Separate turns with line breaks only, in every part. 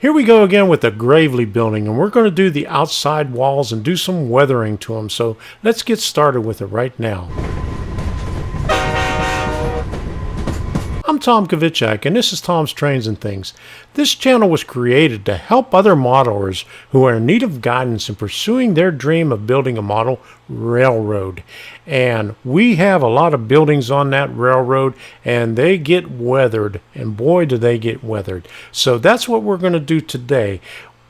Here we go again with the Gravely building, and we're going to do the outside walls and do some weathering to them. So let's get started with it right now. I'm Tom Kovichak, and this is Tom's Trains and Things. This channel was created to help other modelers who are in need of guidance in pursuing their dream of building a model railroad. And we have a lot of buildings on that railroad, and they get weathered, and boy do they get weathered. So that's what we're going to do today.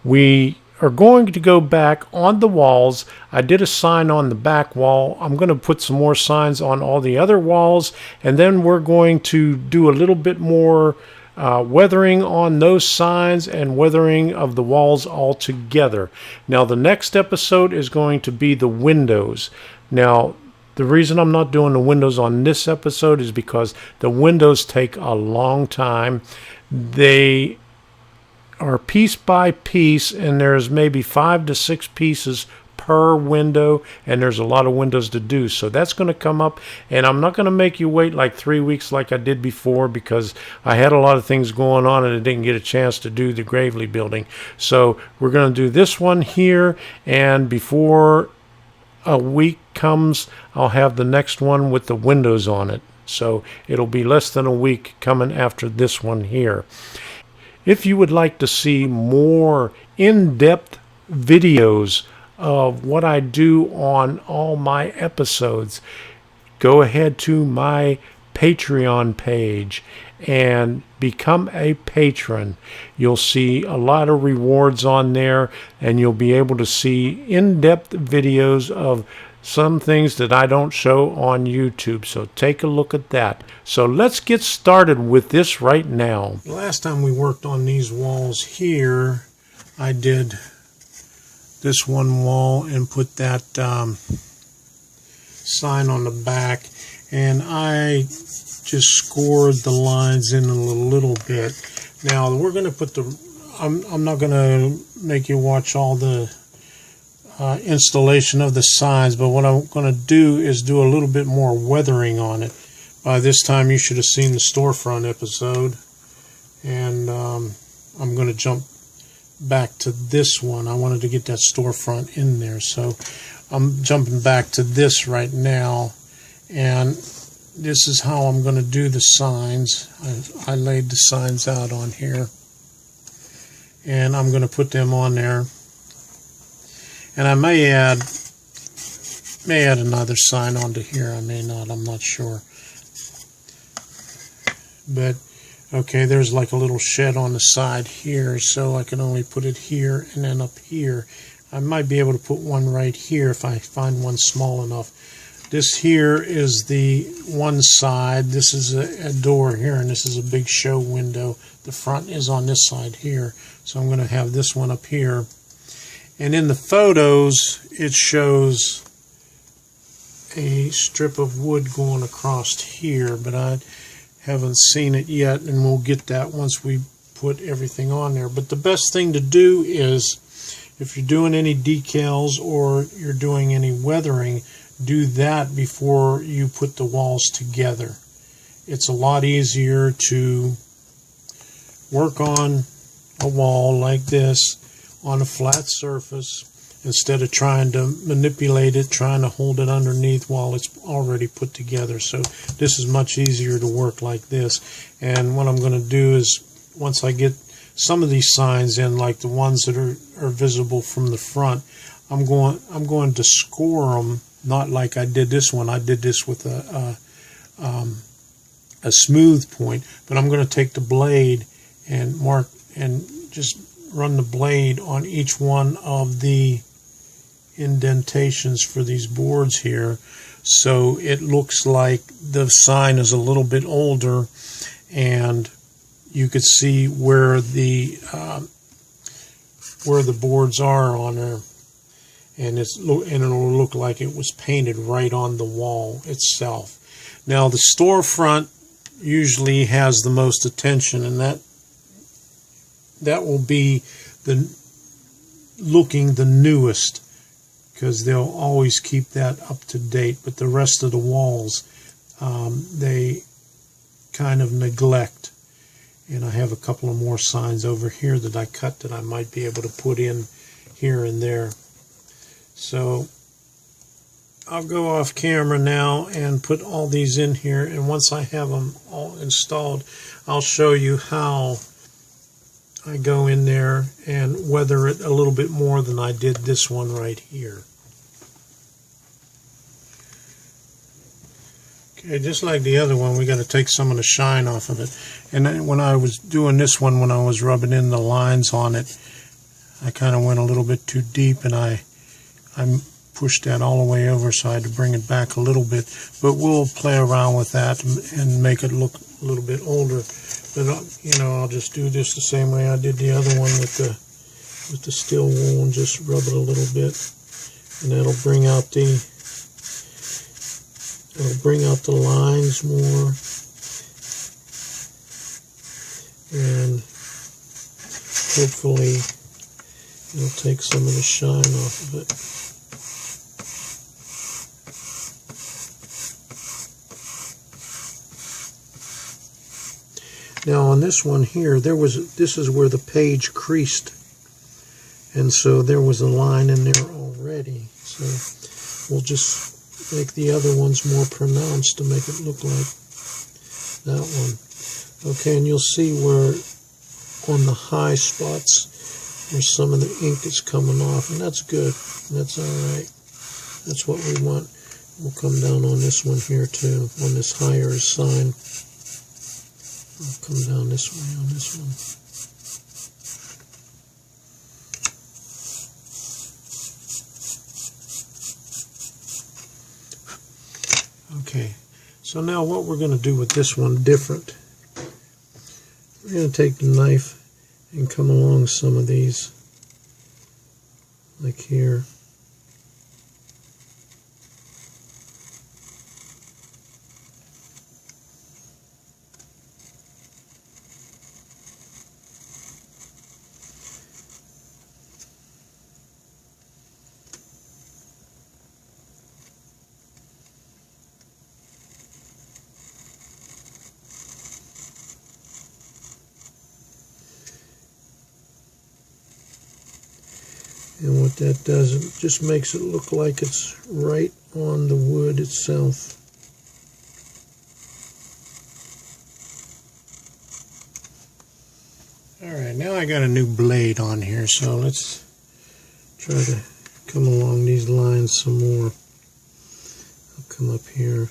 We are going to go back on the walls. I did a sign on the back wall. I'm going to put some more signs on all the other walls, and then we're going to do a little bit more weathering on those signs and weathering of the walls all together. Now the next episode is going to be the windows. Now the reason I'm not doing the windows on this episode is because the windows take a long time. They are piece by piece, and there's maybe 5 to 6 pieces per window, and there's a lot of windows to do. So that's going to come up, and I'm not going to make you wait like 3 weeks like I did before, because I had a lot of things going on and I didn't get a chance to do the Gravely building. So we're going to do this one here, and before a week comes, I'll have the next one with the windows on it. So it'll be less than a week coming after this one here. If you would like to see more in-depth videos of what I do on all my episodes, go ahead to my Patreon page and become a patron. You'll see a lot of rewards on there, and you'll be able to see in-depth videos of some things that I don't show on YouTube. So take a look at that. So let's get started with this right now. Last time we worked on these walls here, I did this one wall and put that sign on the back, and I just scored the lines in a little bit. Now we're going to put the I'm not going to make you watch all the installation of the signs, but what I'm going to do is do a little bit more weathering on it. By this time you should have seen the storefront episode, and I'm going to jump back to this one. I wanted to get that storefront in there, so I'm jumping back to this right now, and this is how I'm going to do the signs. I laid the signs out on here, and I'm going to put them on there. And I may add another sign onto here. I may not. I'm not sure. But okay, there's like a little shed on the side here, so I can only put it here and then up here. I might be able to put one right here if I find one small enough. This here is the one side. This is a door here, and this is a big show window. The front is on this side here, so I'm going to have this one up here. And in the photos, it shows a strip of wood going across here, but I haven't seen it yet, and we'll get that once we put everything on there. But the best thing to do is, if you're doing any decals or you're doing any weathering, do that before you put the walls together. It's a lot easier to work on a wall like this on a flat surface instead of trying to manipulate it, trying to hold it underneath while it's already put together. So this is much easier to work like this. And what I'm going to do is, once I get some of these signs in, like the ones that are visible from the front, I'm going to score them, not like I did this one. I did this with a smooth point, but I'm going to take the blade and mark and just run the blade on each one of the indentations for these boards here, so it looks like the sign is a little bit older, and you could see where the boards are on there, and it'll look like it was painted right on the wall itself. Now the storefront usually has the most attention, and that will be looking the newest, because they'll always keep that up to date. But the rest of the walls, they kind of neglect. And I have a couple of more signs over here that I cut that I might be able to put in here and there. So I'll go off camera now and put all these in here, and once I have them all installed, I'll show you how I go in there and weather it a little bit more than I did this one right here. Okay, just like the other one, we got to take some of the shine off of it. And then when I was doing this one, when I was rubbing in the lines on it, I kind of went a little bit too deep, and I pushed that all the way over, so I had to bring it back a little bit. But we'll play around with that and make it look a little bit older. But you know, I'll just do this the same way I did the other one with the steel wool, and just rub it a little bit, and that'll bring out the lines more, and hopefully it'll take some of the shine off of it. Now on this one here, this is where the page creased, and so there was a line in there already. So we'll just make the other ones more pronounced to make it look like that one. Okay, and you'll see where on the high spots where some of the ink is coming off, and that's good. That's all right. That's what we want. We'll come down on this one here too, on this higher sign. I'll come down this way on this one. Okay, so now what we're going to do with this one different. We're going to take the knife and come along some of these, like here. And what that does, it just makes it look like it's right on the wood itself. Alright, now I got a new blade on here, so let's try to come along these lines some more. I'll come up here.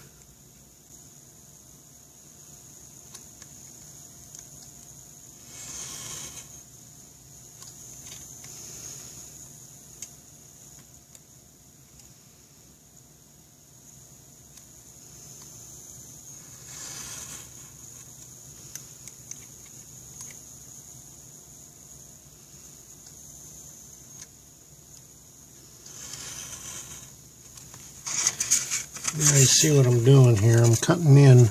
Now you see what I'm doing here. I'm cutting in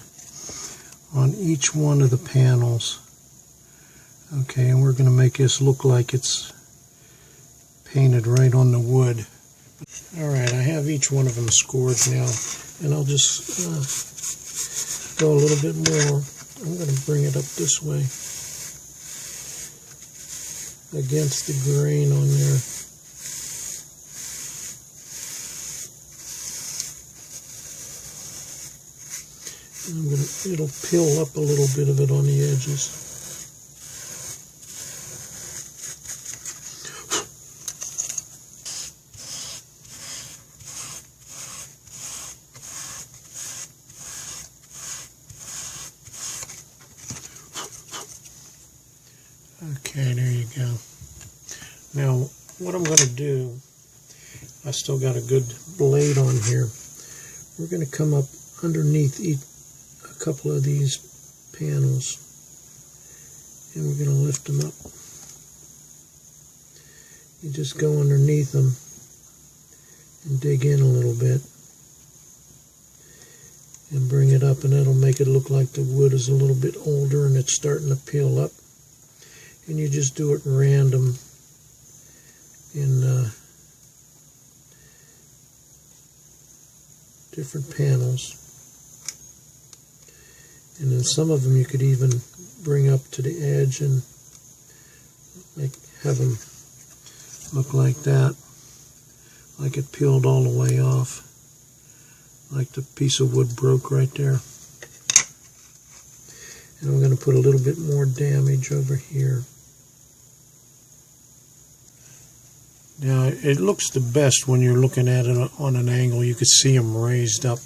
on each one of the panels. Okay, and we're going to make this look like it's painted right on the wood. Alright, I have each one of them scored now, and I'll just go a little bit more. I'm going to bring it up this way against the grain on there. It'll peel up a little bit of it on the edges. Okay, there you go. Now, what I'm going to do, I still got a good blade on here. We're going to come up underneath a couple of these panels, and we're going to lift them up. You just go underneath them and dig in a little bit and bring it up, and that'll make it look like the wood is a little bit older and it's starting to peel up. And you just do it random in different panels. And then some of them you could even bring up to the edge and have them look like that, like it peeled all the way off, like the piece of wood broke right there. And I'm going to put a little bit more damage over here. Now it looks the best when you're looking at it on an angle. You can see them raised up.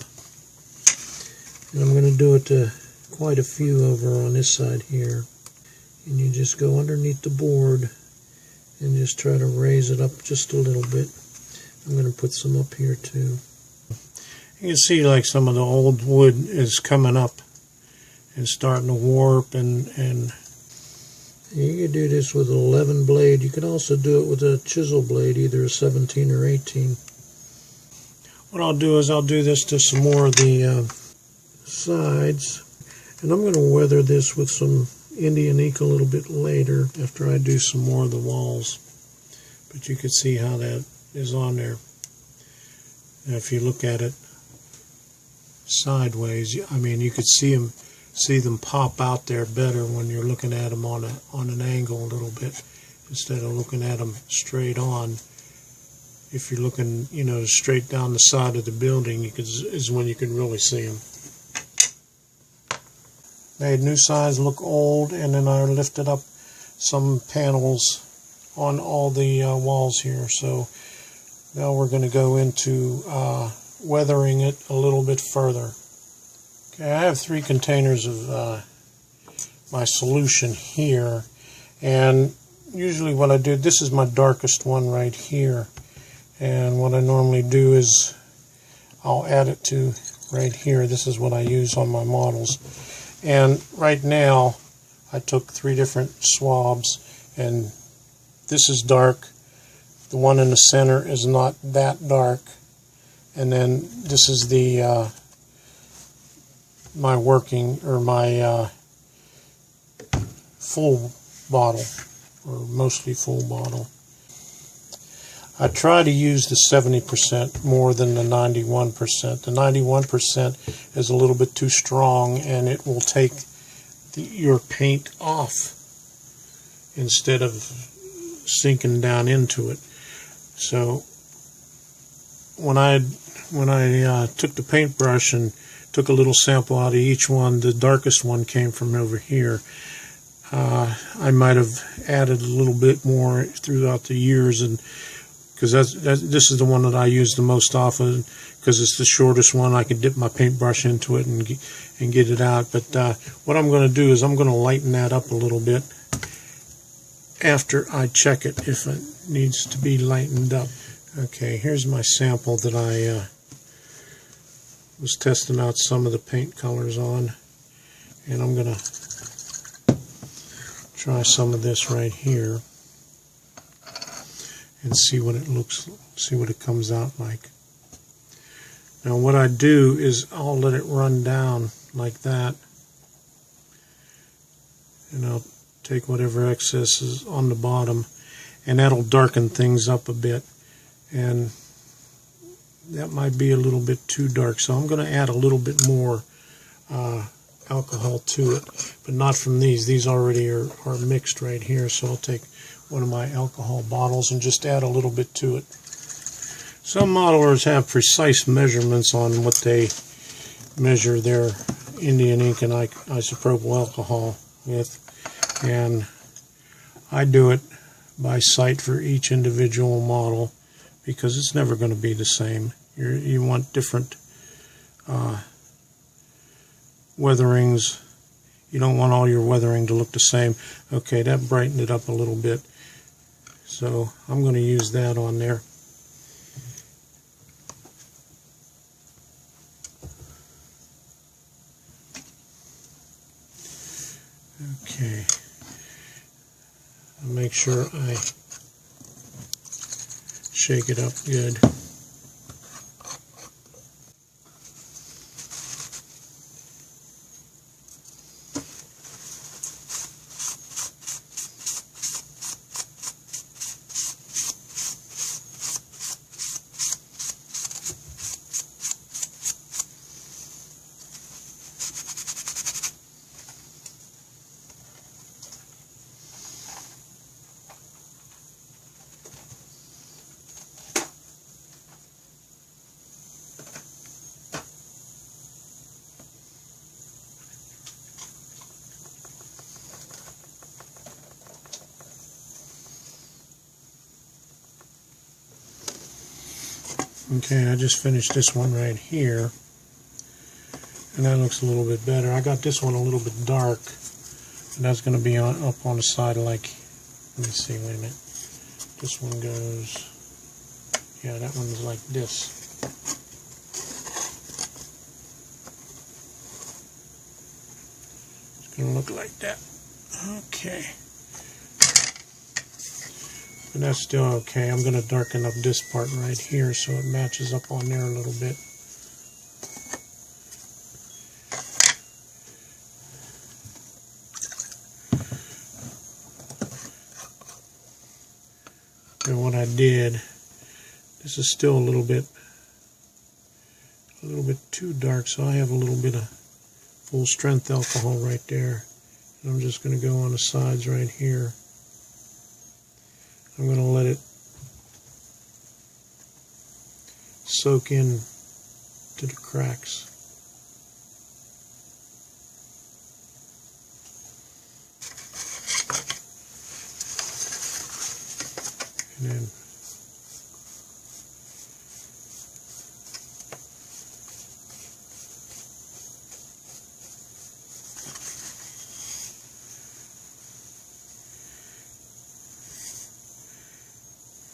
And I'm going to do it to quite a few over on this side here. And you just go underneath the board and just try to raise it up just a little bit. I'm going to put some up here too. You can see like some of the old wood is coming up and starting to warp, and you can do this with an 11 blade. You can also do it with a chisel blade, either a 17 or 18. What I'll do is I'll do this to some more of the sides, and I'm going to weather this with some Indian ink a little bit later after I do some more of the walls. But you can see how that is on there. Now if you look at it sideways, I mean, you could see them pop out there better when you're looking at them on an angle a little bit instead of looking at them straight on. If you're looking, you know, straight down the side of the building, is when you can really see them. Made new signs look old, and then I lifted up some panels on all the walls here. So now we're going to go into weathering it a little bit further. Okay, I have 3 containers of my solution here, and usually what I do, this is my darkest one right here, and what I normally do is I'll add it to right here. This is what I use on my models. And right now I took 3 different swabs, and this is dark, the one in the center is not that dark, and then this is the my working, or my full bottle, or mostly full bottle. I try to use the 70% more than the 91%. The 91% is a little bit too strong, and it will take your paint off instead of sinking down into it. So when I took the paintbrush and took a little sample out of each one, the darkest one came from over here. I might have added a little bit more throughout the years, and because this is the one that I use the most often, because it's the shortest one. I can dip my paintbrush into it and get it out. But what I'm going to do is I'm going to lighten that up a little bit after I check it if it needs to be lightened up. Okay, here's my sample that I was testing out some of the paint colors on, and I'm going to try some of this right here and see what it looks, see what it comes out like. Now what I do is I'll let it run down like that, and I'll take whatever excess is on the bottom, and that'll darken things up a bit, and that might be a little bit too dark, so I'm going to add a little bit more alcohol to it, but not from these. These already are mixed right here, so I'll take one of my alcohol bottles and just add a little bit to it. Some modelers have precise measurements on what they measure their Indian ink and isopropyl alcohol with, and I do it by sight for each individual model because it's never going to be the same. You want different weatherings. You don't want all your weathering to look the same. Okay, that brightened it up a little bit, so I'm going to use that on there. Okay, I'll make sure I shake it up good. Okay, I just finished this one right here, and that looks a little bit better. I got this one a little bit dark, and that's going to be up on the side like, let me see, wait a minute. This one goes, yeah, that one's like this. It's going to look like that. Okay. And that's still okay. I'm going to darken up this part right here so it matches up on there a little bit. And what I did, this is still a little bit too dark, so I have a little bit of full strength alcohol right there. And I'm just going to go on the sides right here. I'm going to let it soak in to the cracks. And then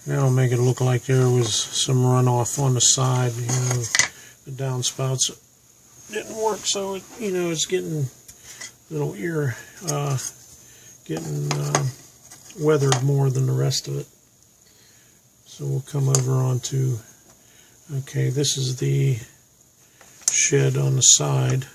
now I'll make it look like there was some runoff on the side. You know, the downspouts didn't work, so it, you know, it's getting a little getting weathered more than the rest of it. So we'll come over onto, okay, this is the shed on the side.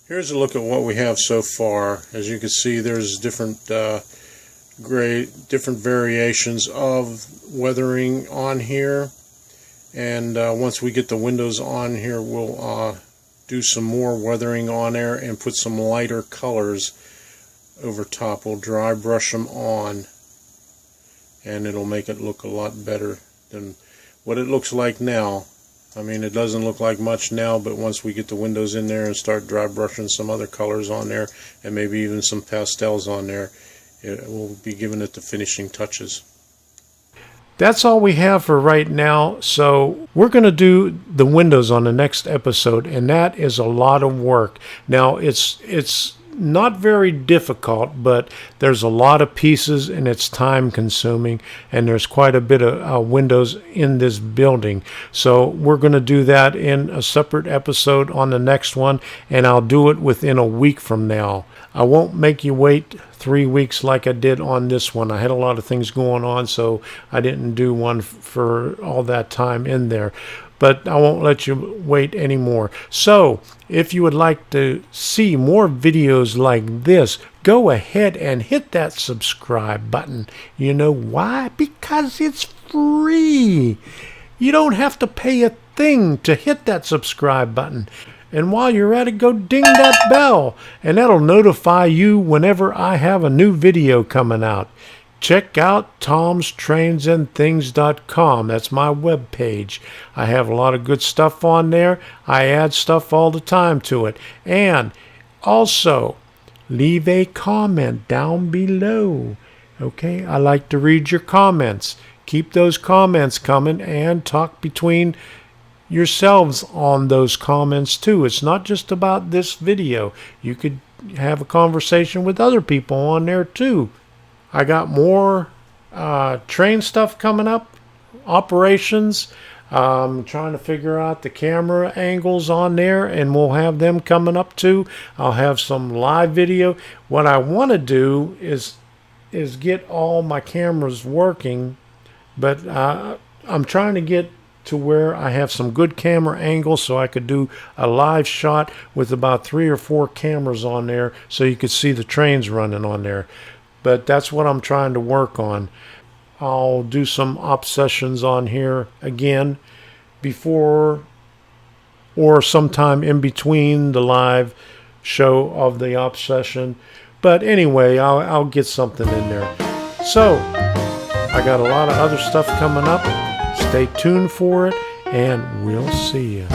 Here's a look at what we have so far. As you can see, there's different different variations of weathering on here. And once we get the windows on here, we'll do some more weathering on there and put some lighter colors over top. We'll dry brush them on, and it'll make it look a lot better than what it looks like now. I mean, it doesn't look like much now, but once we get the windows in there and start dry brushing some other colors on there, and maybe even some pastels on there, it will be giving it the finishing touches. That's all we have for right now, so we're going to do the windows on the next episode, and that is a lot of work. Now, it's not very difficult, but there's a lot of pieces and it's time consuming, and there's quite a bit of windows in this building. So we're going to do that in a separate episode on the next one, and I'll do it within a week from now. I won't make you wait 3 weeks like I did on this one. I had a lot of things going on, so I didn't do one for all that time in there. But I won't let you wait anymore. So, if you would like to see more videos like this, go ahead and hit that subscribe button. You know why? Because it's free. You don't have to pay a thing to hit that subscribe button. And while you're at it, go ding that bell, and that'll notify you whenever I have a new video coming out. Check out tomstrainsandthings.com. That's my webpage. I have a lot of good stuff on there. I add stuff all the time to it. And also, leave a comment down below. Okay, I like to read your comments. Keep those comments coming and talk between yourselves on those comments too. It's not just about this video. You could have a conversation with other people on there too. I got more train stuff coming up, operations. I'm trying to figure out the camera angles on there, and we'll have them coming up too. I'll have some live video. What I want to do is get all my cameras working, but I'm trying to get to where I have some good camera angles so I could do a live shot with about 3 or 4 cameras on there so you could see the trains running on there. But that's what I'm trying to work on. I'll do some op sessions on here again before or sometime in between the live show of the op session. But anyway, I'll get something in there. So I got a lot of other stuff coming up. Stay tuned for it, and we'll see you.